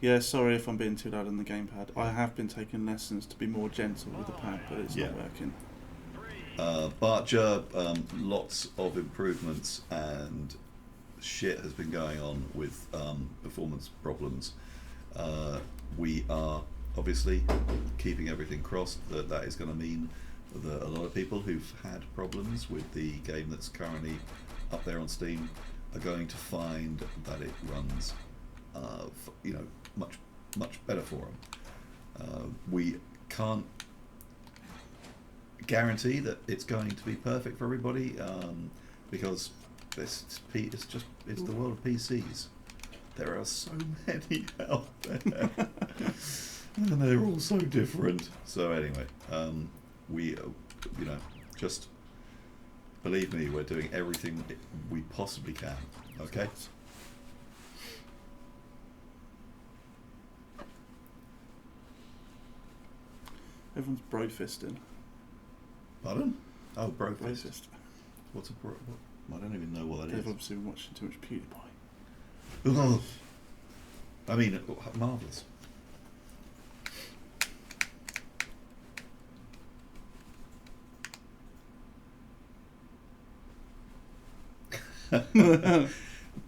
Speaker 1: Yeah, sorry if I'm being too loud on the gamepad. I have been taking lessons to be more gentle with the pad, but it's not working.
Speaker 2: Barger, lots of improvements and shit has been going on with performance problems. We are obviously, keeping everything crossed, that is going to mean that a lot of people who've had problems with the game that's currently up there on Steam are going to find that it runs, much better for them. We can't guarantee that it's going to be perfect for everybody, because it's the world of PCs. There are so many out there, and they're all so different. So anyway, we, just believe me, we're doing everything we possibly can. Okay.
Speaker 1: Everyone's bro-fisting.
Speaker 2: Pardon? Oh, bro-fist.
Speaker 1: Bro-fist.
Speaker 2: What's a bro? I don't even know what that
Speaker 1: They've
Speaker 2: is.
Speaker 1: obviously been watching too much PewDiePie.
Speaker 2: Oh. I mean, marvellous.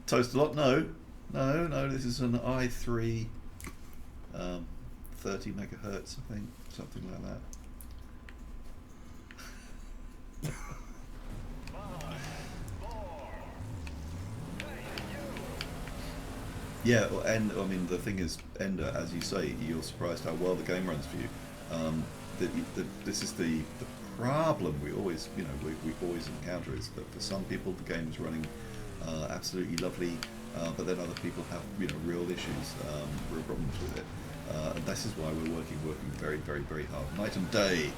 Speaker 2: Toast a lot? No, this is an i3 30 megahertz, I think, something like that. Yeah, and I mean the thing is, Ender, as you say, you're surprised how well the game runs for you. This is the problem we always, we always encounter, is that for some people the game is running absolutely lovely, but then other people have real issues, real problems with it. And this is why we're working very, very, very hard, night and day,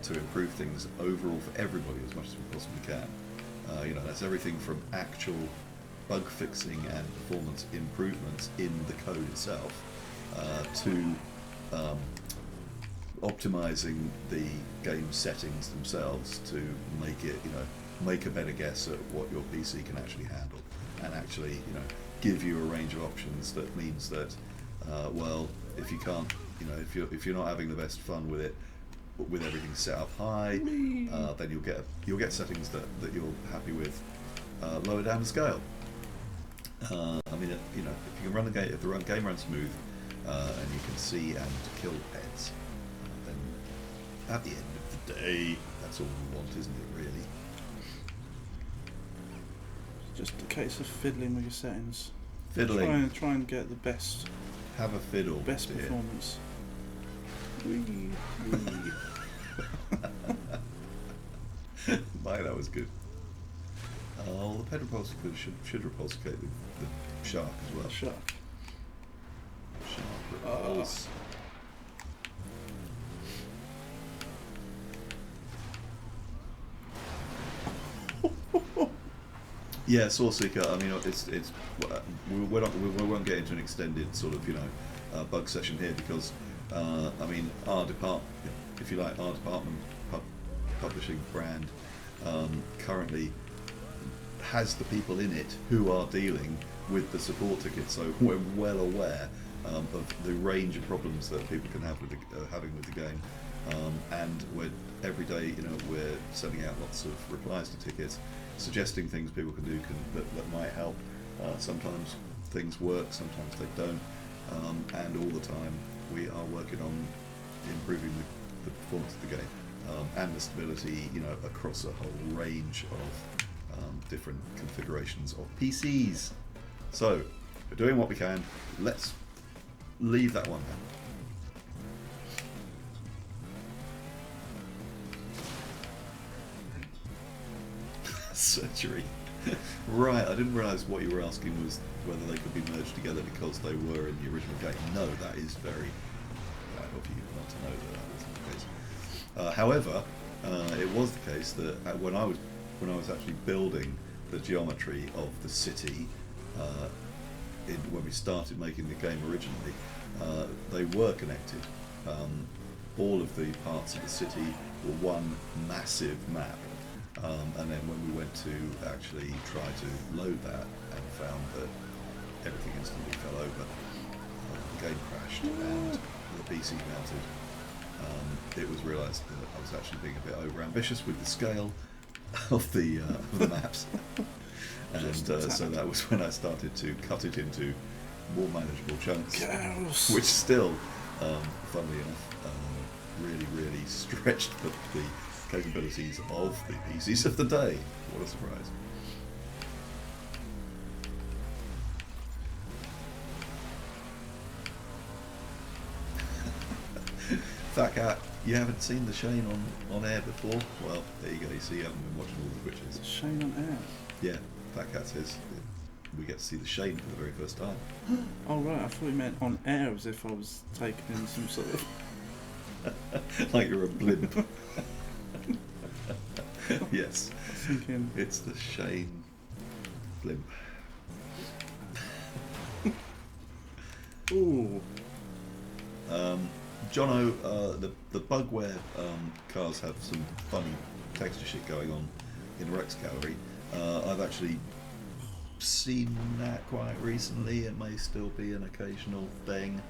Speaker 2: to improve things overall for everybody as much as we possibly can. That's everything from actual bug fixing and performance improvements in the code itself, to optimizing the game settings themselves to make it, make a better guess at what your PC can actually handle, and actually, give you a range of options that means that, well, if you can't, if you're not having the best fun with it, with everything set up high, then you'll get settings that you're happy with lower down the scale. I mean, if you can run the game, if the game runs smooth, and you can see and kill pets, then at the end of the day, that's all we want, isn't it? Really.
Speaker 1: Just a case of fiddling with your settings.
Speaker 2: Fiddling.
Speaker 1: Try and get the best.
Speaker 2: Have a fiddle.
Speaker 1: Best
Speaker 2: dear.
Speaker 1: performance.
Speaker 2: My, that was good. Oh, the ped repulsor should repulsicate the shark as well.
Speaker 1: Shark.
Speaker 2: Shark repulse. Yeah, Source Seeker. I mean, we won't get into an extended sort of bug session here, because I mean, our department, if you like, our department publishing brand currently has the people in it who are dealing with the support tickets, so we're well aware of the range of problems that people can have with having with the game, and every day, we're sending out lots of replies to tickets, suggesting things people can do that might help. Sometimes things work, sometimes they don't, and all the time we are working on improving the performance of the game, and the stability, across a whole range of different configurations of PCs. So we're doing what we can. Let's leave that one then. Surgery. Right, I didn't realise what you were asking was whether they could be merged together because they were in the original game. No, that is very kind of you not to know that wasn't the case. However, it was the case that when I was actually building the geometry of the city, when we started making the game originally, they were connected. All of the parts of the city were one massive map. And then when we went to actually try to load that and found that everything instantly fell over, the game crashed and the PC melted, it was realised that I was actually being a bit over ambitious with the scale of the maps. And so that was when I started to cut it into more manageable chunks, which still Funnily enough, really stretched the capabilities of the PCs of the day. What a surprise. Fat Cat, you haven't seen the Shane on air before? Well, there you go. You see, you haven't been watching all the Twitches.
Speaker 1: Shane on air?
Speaker 2: Yeah, Fat Cat says we get to see the Shane for the very first time.
Speaker 1: Oh right, I thought you meant on air, as if I was taking in some sort of...
Speaker 2: Like you're a blimp. Yes.
Speaker 1: I was thinking...
Speaker 2: It's the Shane blimp.
Speaker 1: Ooh.
Speaker 2: Jono, the bugware cars have some funny texture shit going on in Rex Gallery. I've actually seen that quite recently. It may still be an occasional thing.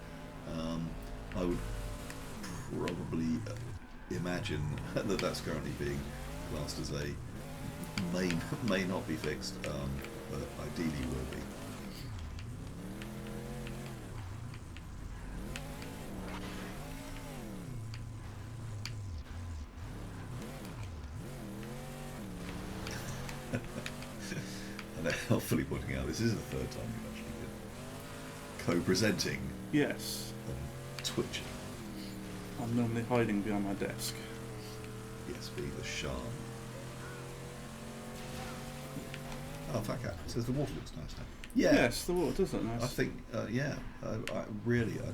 Speaker 2: I would probably imagine that that's currently being classed as a may not be fixed, but ideally will be. And they're helpfully pointing out this is the third time you've actually been co-presenting
Speaker 1: Yes.
Speaker 2: on Twitch.
Speaker 1: I'm normally hiding behind my desk.
Speaker 2: Yes, be the charm. Oh, Fat Cat says the water looks nice now. Yeah.
Speaker 1: Yes, the water does look nice.
Speaker 2: I think, yeah, I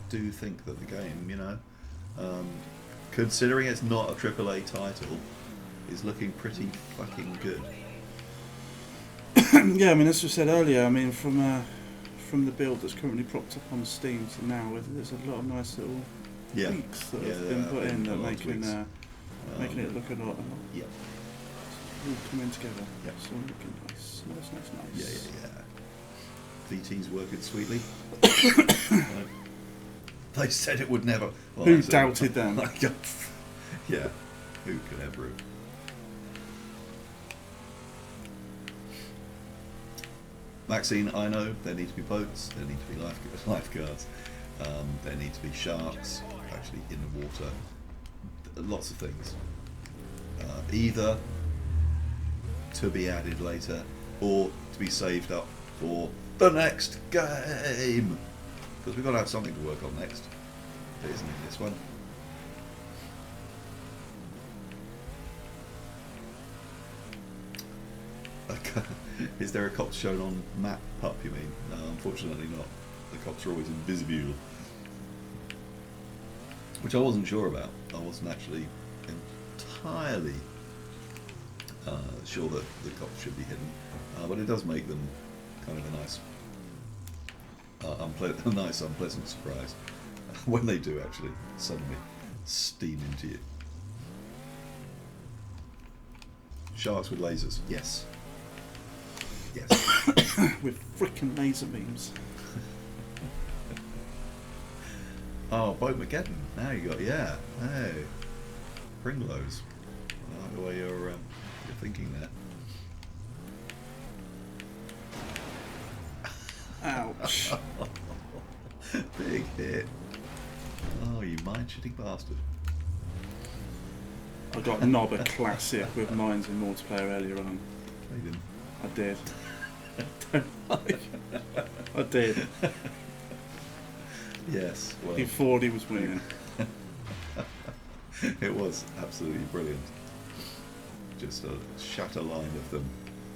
Speaker 2: do think that the game, you know, considering it's not a AAA title, is looking pretty fucking good.
Speaker 1: Yeah, I mean, as we said earlier, I mean, from the build that's currently propped up on Steam to now, there's a lot of nice little tweaks that have been put in that making it look a lot.
Speaker 2: Yeah.
Speaker 1: All coming together.
Speaker 2: Yeah.
Speaker 1: It's all looking nice. Nice.
Speaker 2: Yeah. VT's working sweetly. They said it would never. Well,
Speaker 1: Who doubted them?
Speaker 2: Yeah. Who could ever have? Maxine, I know there need to be boats, there need to be lifeguards, there need to be sharks actually in the water, lots of things. Either to be added later or to be saved up for the next game. Because we've got to have something to work on next. If it isn't in this one. Is there a cop shown on map pup, you mean? No, unfortunately not. The cops are always invisible. Which I wasn't sure about. I wasn't actually entirely sure that the cops should be hidden. But it does make them kind of a nice unpleasant surprise when they do actually suddenly steam into you. Sharks with lasers, yes. Yes.
Speaker 1: With frickin' laser beams.
Speaker 2: Oh, Carmageddon. Now you got, yeah. Hey. Pringlows. I like the way you're thinking there.
Speaker 1: Ouch.
Speaker 2: Big hit. Oh, you mind-shitting bastard.
Speaker 1: I got knob a classic with mines in multiplayer earlier on.
Speaker 2: No, you didn't.
Speaker 1: I did. I did.
Speaker 2: Yes. Well,
Speaker 1: He thought he was winning.
Speaker 2: it was absolutely brilliant. Just a shatter line of them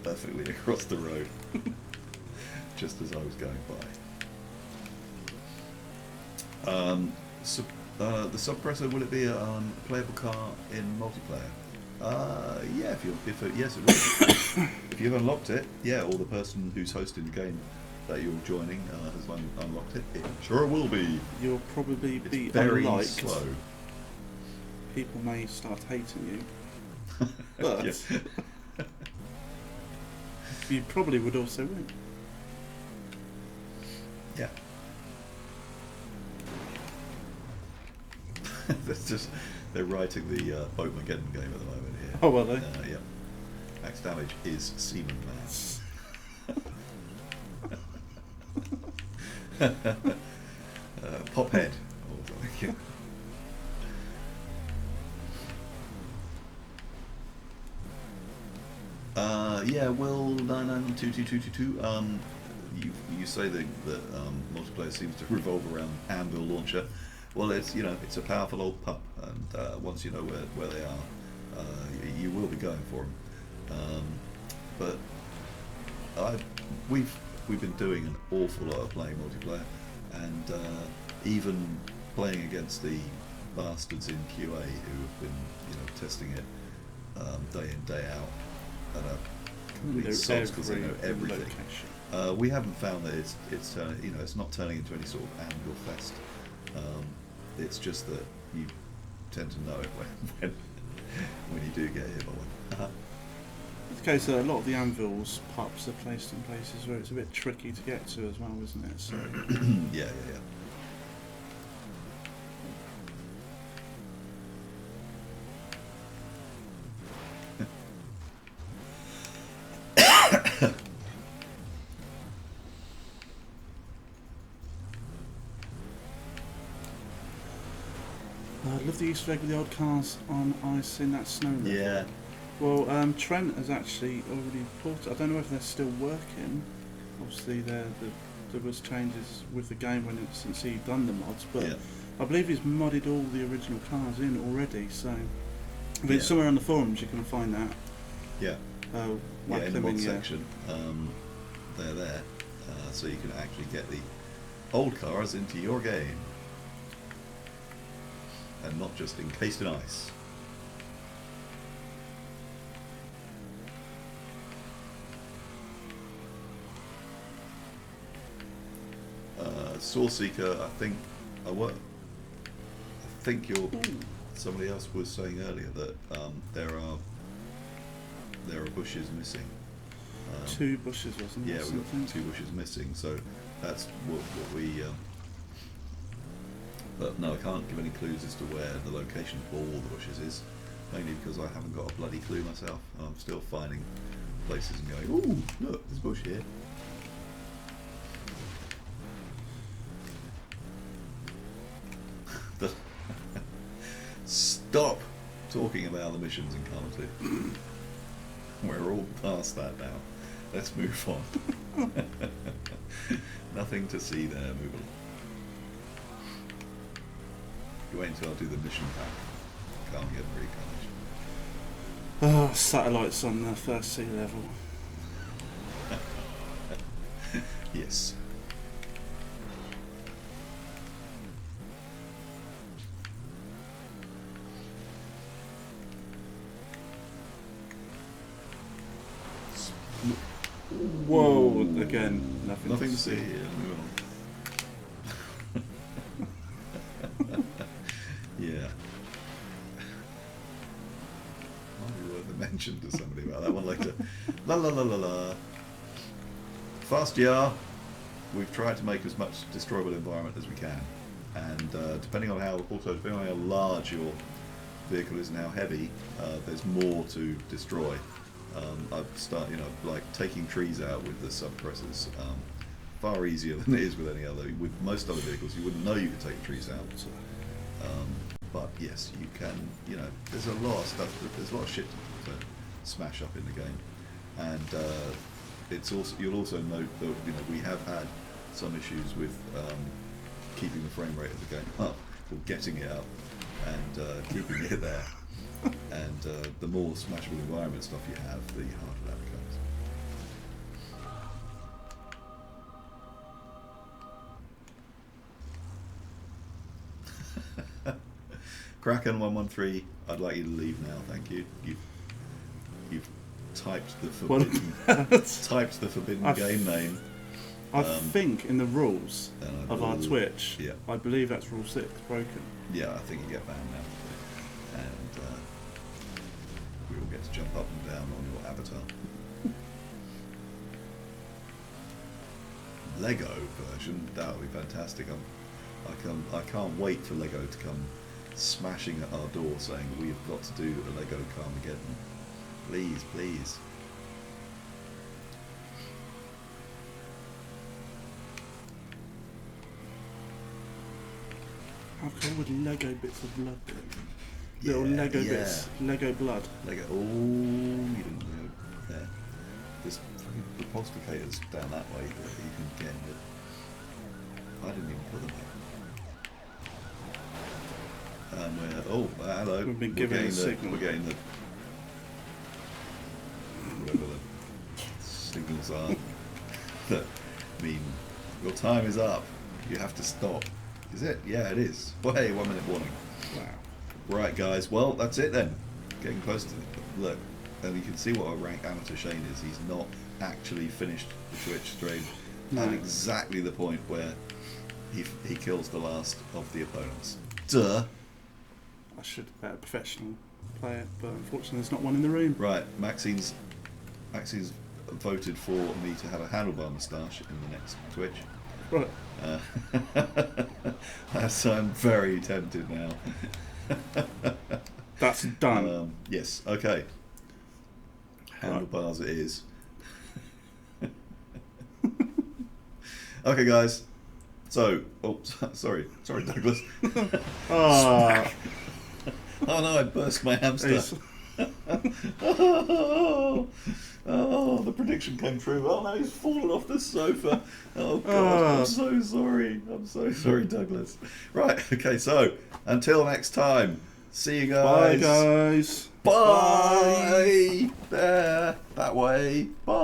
Speaker 2: perfectly across the road. Just as I was going by. The suppressor, will it be a playable car in multiplayer? Yeah, yes it will. If you've unlocked it, yeah, or the person who's hosting the game that you're joining has unlocked it, it sure will be.
Speaker 1: You'll probably be
Speaker 2: It's very
Speaker 1: unliked.
Speaker 2: slow.
Speaker 1: People may start hating you. But you probably would also win.
Speaker 2: Yeah. They're writing the Carmageddon game at the moment here.
Speaker 1: Oh, are they?
Speaker 2: Yeah. Max damage is Seaman Man. Pophead. Or something. Yeah. Yeah, Will 99222222. You say that multiplayer seems to revolve around Anvil launcher. Well, it's it's a powerful old pup, and once you know where they are, you will be going for them. But we've been doing an awful lot of playing multiplayer, and even playing against the bastards in QA who have been testing it day in day out, and are complete sods because they know everything. We haven't found that it's not turning into any sort of Anvil fest. It's just that you tend to know it when you do get hit by one.
Speaker 1: It's the case that a lot of the Anvil's pups are placed in places where it's a bit tricky to get to as well, isn't it? So
Speaker 2: yeah.
Speaker 1: I love the Easter egg with the old cars on ice in that snow level.
Speaker 2: Yeah.
Speaker 1: Well, Trent has actually already bought it. I don't know if they're still working. Obviously, there was changes with the game since he'd done the mods, but yeah. I believe he's modded all the original cars in already. So, I mean, somewhere on the forums you can find that.
Speaker 2: Yeah. In the mod section, they're there, so you can actually get the old cars into your game. And not just encased in ice. Source Seeker, I think somebody else was saying earlier that there are bushes missing.
Speaker 1: 2 bushes, wasn't it?
Speaker 2: Yeah, we've got 2 bushes missing, so that's what we. But no, I can't give any clues as to where the location of all the bushes is, mainly because I haven't got a bloody clue myself. I'm still finding places and going, ooh, look, there's a bush here. Stop talking about the missions in Carmageddon. We're all past that now. Let's move on. Nothing to see there, move on. You wait until I do the mission pack. Carmageddon Reincarnation.
Speaker 1: Satellites on the first sea level.
Speaker 2: Yes.
Speaker 1: Whoa! Again, nothing
Speaker 2: to see here. Move on. Yeah. Might be worth a mention to somebody about that one later. La la la la la. Fast YAR. We've tried to make as much destroyable environment as we can, and depending on how large your vehicle is and how heavy, there's more to destroy. Like taking trees out with the suppressors. Far easier than it is with any other. With most other vehicles, you wouldn't know you could take trees out. But yes, you can. There's a lot of stuff. There's a lot of shit to smash up in the game, and you'll also note that we have had some issues with keeping the frame rate of the game up, or getting it up, and keeping it there. And the more smashable environment stuff you have, the harder that becomes. Kraken113, I'd like you to leave now, thank you. You've typed the forbidden game name.
Speaker 1: I think in the rules of our Twitch,
Speaker 2: yeah.
Speaker 1: I believe that's rule 6 broken.
Speaker 2: Yeah, I think you get banned now. And we all get to jump up and down on your avatar. Lego version, that would be fantastic. I can't wait for Lego to come smashing at our door saying we've got to do a Lego Carmageddon. Please, please.
Speaker 1: Okay, with Lego bits of blood. Little Lego bits. Lego blood.
Speaker 2: Lego. Oh, you didn't know. There. There's repulsicators down that way that you can get in. I didn't even put them there. And we're, oh, hello.
Speaker 1: We've been given a signal.
Speaker 2: We're getting the, whatever the signals are that mean your time is up. You have to stop. Is it? Yeah, it is. Well, hey, 1 minute warning.
Speaker 1: Wow.
Speaker 2: Right, guys. Well, that's it then. Getting close to it. Look, and you can see what a rank amateur Shane is. He's not actually finished the Twitch stream at exactly the point where he kills the last of the opponents. Duh.
Speaker 1: I should bet a professional play it, but unfortunately there's not one in the room.
Speaker 2: Right, Maxine's voted for me to have a handlebar moustache in the next Twitch.
Speaker 1: Right.
Speaker 2: So I'm very tempted now.
Speaker 1: That's done.
Speaker 2: Yes, okay. Handlebars it is. Okay, guys. So, oh, sorry, Douglas.
Speaker 1: Oh,
Speaker 2: Oh no, I burst my hamster. Oh, the prediction came true. Oh no, he's fallen off the sofa. Oh god, I'm so sorry. I'm so sorry, Douglas. Right, okay, so until next time, see you guys.
Speaker 1: bye guys.
Speaker 2: Bye. There, that way. Bye.